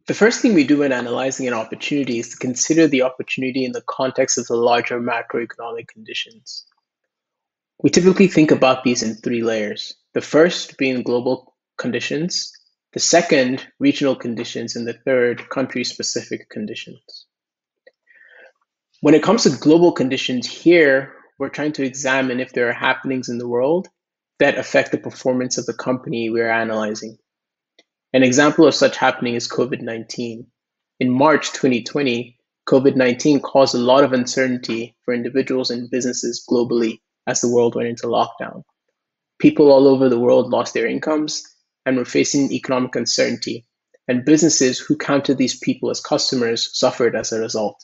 The first thing we do when analyzing an opportunity is to consider the opportunity in the context of the larger macroeconomic conditions. We typically think about these in three layers. The first being global conditions, the second, regional conditions, and the third, country-specific conditions. When it comes to global conditions here, we're trying to examine if there are happenings in the world that affect the performance of the company we're analyzing. An example of such happening is COVID-19. In March 2020, COVID-19 caused a lot of uncertainty for individuals and businesses globally as the world went into lockdown. People all over the world lost their incomes and were facing economic uncertainty, and businesses who counted these people as customers suffered as a result.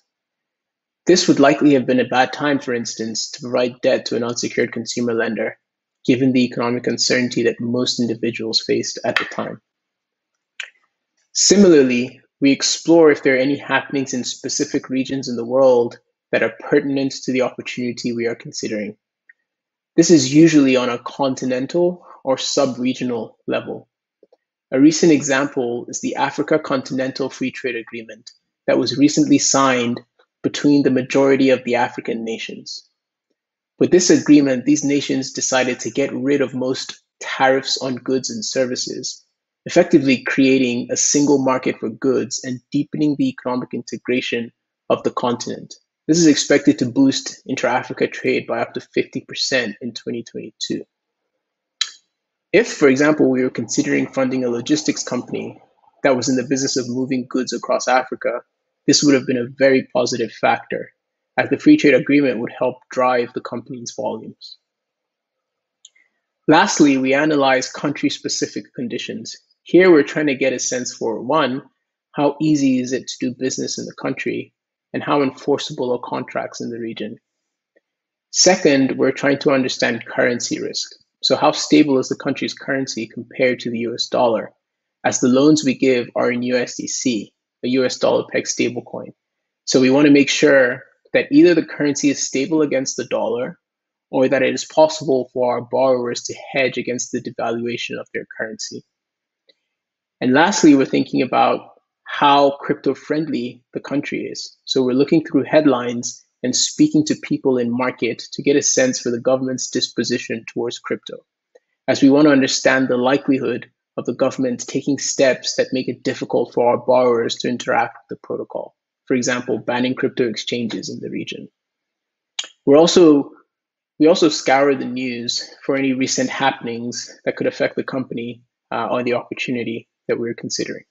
This would likely have been a bad time, for instance, to provide debt to an unsecured consumer lender, given the economic uncertainty that most individuals faced at the time. Similarly, we explore if there are any happenings in specific regions in the world that are pertinent to the opportunity we are considering. This is usually on a continental or sub-regional level. A recent example is the Africa Continental Free Trade Agreement that was recently signed between the majority of the African nations. With this agreement, these nations decided to get rid of most tariffs on goods and services, effectively creating a single market for goods and deepening the economic integration of the continent. This is expected to boost intra-Africa trade by up to 50% in 2022. If, for example, we were considering funding a logistics company that was in the business of moving goods across Africa, this would have been a very positive factor, as the free trade agreement would help drive the company's volumes. Lastly, we analyze country-specific conditions. Here, we're trying to get a sense for, one, how easy is it to do business in the country, and how enforceable are contracts in the region. Second, we're trying to understand currency risk. So how stable is the country's currency compared to the US dollar, as the loans we give are in USDC, a US dollar pegged stablecoin. So we want to make sure that either the currency is stable against the dollar, or that it is possible for our borrowers to hedge against the devaluation of their currency. And lastly, we're thinking about how crypto-friendly the country is. So we're looking through headlines and speaking to people in market to get a sense for the government's disposition towards crypto, as we want to understand the likelihood of the government taking steps that make it difficult for our borrowers to interact with the protocol. For example, banning crypto exchanges in the region. We also scour the news for any recent happenings that could affect the company or the opportunity that we're considering.